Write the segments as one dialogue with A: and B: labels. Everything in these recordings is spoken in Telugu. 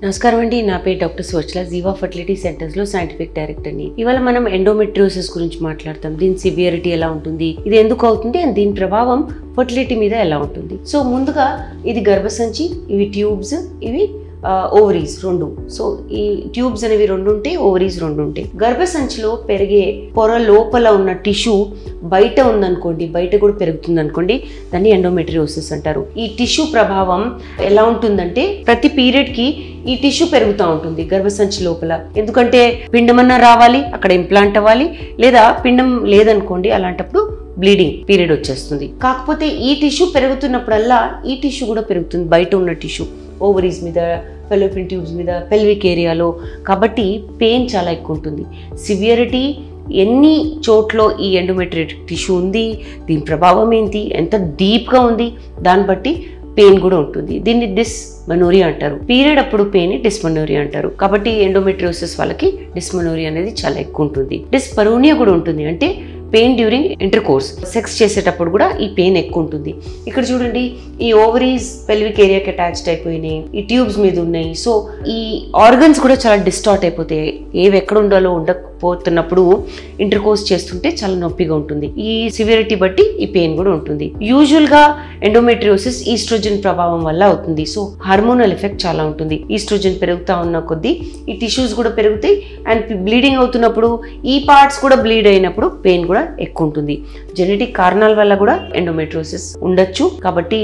A: నమస్కారం అండి, నా పేరు డాక్టర్ స్వచ్ఛల, జీవా ఫర్టిలిటీ సెంటర్స్ లో సైంటిఫిక్ డైరెక్టర్ ని. ఇవాళ మనం ఎండోమెట్రియోసిస్ గురించి మాట్లాడతాం. దీని సివియరిటీ ఎలా ఉంటుంది, ఇది ఎందుకు అవుతుంది అండ్ దీని ప్రభావం ఫర్టిలిటీ మీద ఎలా ఉంటుంది. సో ముందుగా ఇది గర్భసంచి, ఇవి ట్యూబ్స్, ఇవి ఓవరీస్ రెండు. సో ఈ ట్యూబ్స్ అనేవి రెండు ఉంటాయి, ఓవరీస్ రెండు ఉంటాయి. గర్భసంచిలో పెరిగే పొర లోపల ఉన్న టిష్యూ బయట ఉందనుకోండి, బయట కూడా పెరుగుతుంది అనుకోండి, దాన్ని ఎండోమెట్రియోసిస్ అంటారు. ఈ టిష్యూ ప్రభావం ఎలా ఉంటుందంటే ప్రతి పీరియడ్ కి ఈ టిష్యూ పెరుగుతూ ఉంటుంది గర్భసంచి లోపల. ఎందుకంటే పిండమన్నా రావాలి, అక్కడ ఇంప్లాంట్ అవ్వాలి, లేదా పిండం లేదనుకోండి, అలాంటప్పుడు బ్లీడింగ్ పీరియడ్ వచ్చేస్తుంది. కాకపోతే ఈ టిష్యూ పెరుగుతున్నప్పుడల్లా ఈ టిష్యూ కూడా పెరుగుతుంది, బయట ఉన్న టిష్యూ ఓవరీస్ మీద, ఫెలోపియన్ ట్యూబ్స్ మీద, పెల్విక్ ఏరియాలో. కాబట్టి పెయిన్ చాలా ఎక్కువ ఉంటుంది. సివియరిటీ ఎన్ని చోట్ల ఈ ఎండోమెట్రియోటిక్ టిష్యూ ఉంది, దీని ప్రభావం ఏంటి, ఎంత డీప్గా ఉంది, దాన్ని బట్టి పెయిన్ కూడా ఉంటుంది. దీన్ని డిస్మెనోరియా అంటారు. పీరియడ్ అప్పుడు పెయిన్ డిస్మెనోరియా అంటారు. కాబట్టి ఎండోమెట్రియోసిస్ వాళ్ళకి డిస్మెనోరియా అనేది చాలా ఎక్కువ ఉంటుంది. డిస్పరోనియా కూడా ఉంటుంది, అంటే pain during inter course, sex చేసేటప్పుడు కూడా ఈ పెయిన్ ఎక్కువ ఉంటుంది. ఇక్కడ చూడండి, ఈ ఓవరీస్ పెల్విక్ ఏరియాకి అటాచ్డ్ అయిపోయినాయి, ఈ ట్యూబ్స్ మీద ఉన్నాయి. సో ఈ ఆర్గన్స్ కూడా చాలా డిస్టార్ట్ అయిపోతాయి. ఏవి ఎక్కడ ఉండాలో ఉండకపోతున్నప్పుడు ఇంటర్ కోర్స్ చేస్తుంటే చాలా నొప్పిగా ఉంటుంది. ఈ సివియరిటీ బట్టి ఈ పెయిన్ కూడా ఉంటుంది. యూజువల్ గా ఎండోమెట్రియోసిస్ ఈస్ట్రోజన్ ప్రభావం వల్ల అవుతుంది. సో హార్మోనల్ ఎఫెక్ట్ చాలా ఉంటుంది. ఈస్ట్రోజన్ పెరుగుతా ఉన్న కొద్దీ ఈ టిష్యూస్ కూడా పెరుగుతాయి, అండ్ బ్లీడింగ్ అవుతున్నప్పుడు ఈ పార్ట్స్ కూడా బ్లీడ్ అయినప్పుడు పెయిన్ కూడా ఎక్కువ ఉంటుంది. జెనెటిక్ కారణాల వల్ల కూడా ఎండోమెట్రియోసిస్ ఉండొచ్చు. కాబట్టి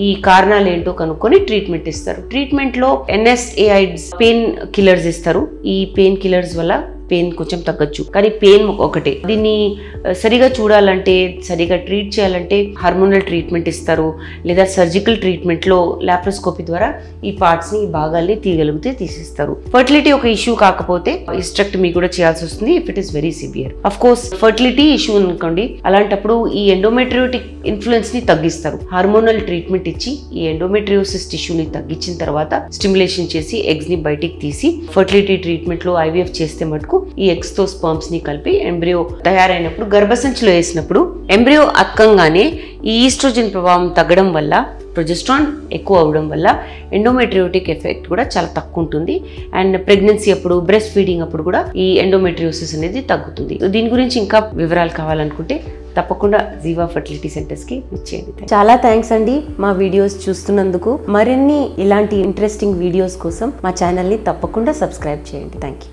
A: ఈ కారణాలు ఏంటో కనుక్కొని ట్రీట్మెంట్ ఇస్తారు. ట్రీట్మెంట్ లో NSAIDs పెయిన్ కిల్లర్స్ ఇస్తారు. ఈ పెయిన్ కిల్లర్స్ వల్ల పెయిన్ కొంచెం తగ్గచ్చు, కానీ పెయిన్ ఒకటే. దీన్ని సరిగా చూడాలంటే, సరిగా ట్రీట్ చేయాలంటే హార్మోనల్ ట్రీట్మెంట్ ఇస్తారు, లేదా సర్జికల్ ట్రీట్మెంట్లో లాప్రోస్కోపీ ద్వారా ఈ పార్ట్స్ని, ఈ భాగాల్ని తీయగలిగితే తీసిస్తారు. ఫర్టిలిటీ ఒక ఇష్యూ కాకపోతే హిస్టెక్టమీ కూడా చేయాల్సి వస్తుంది if it is very severe. Of course fertility issue అనుకోండి, అలాంటప్పుడు ఈ ఎండోమెట్రియోటిక్ ఇన్ఫ్లుయెన్స్ ని తగ్గిస్తారు. హార్మోనల్ ట్రీట్మెంట్ ఇచ్చి ఈ ఎండోమెట్రియోసిస్ టిష్యూని తగ్గించిన తర్వాత స్టిమ్యులేషన్ చేసి ఎగ్స్ ని బయటికి తీసి ఫర్టిలిటీ ట్రీట్మెంట్ లో IVF చేస్తే మటుకు ఈ ఎగ్స్ తో స్పర్మ్స్ ని కలిపి ఎంబ్రియో తయారైనప్పుడు గర్భసంచిలో వేసినప్పుడు ఎంబ్రియో అతకంగానే ఈ ఈస్ట్రోజన్ ప్రభావం తగ్గడం వల్ల, ప్రొజెస్ట్రాన్ ఎక్కువ అవడం వల్ల ఎండోమెట్రియోటిక్ ఎఫెక్ట్ కూడా చాలా తక్కువ ఉంటుంది. అండ్ ప్రెగ్నెన్సీ అప్పుడు, బ్రెస్ట్ ఫీడింగ్ అప్పుడు కూడా ఈ ఎండోమెట్రియోసిస్ అనేది తగ్గుతుంది. దీని గురించి ఇంకా వివరాలు కావాలనుకుంటే తప్పకుండా జీవా ఫర్టిలిటీ సెంటర్స్ కి ఇచ్చేయండి. చాలా థ్యాంక్స్ అండి మా వీడియోస్ చూస్తున్నందుకు. మరిన్ని ఇలాంటి ఇంట్రెస్టింగ్ వీడియోస్ కోసం మా ఛానల్ ని తప్పకుండా సబ్స్క్రైబ్ చేయండి. Thank you.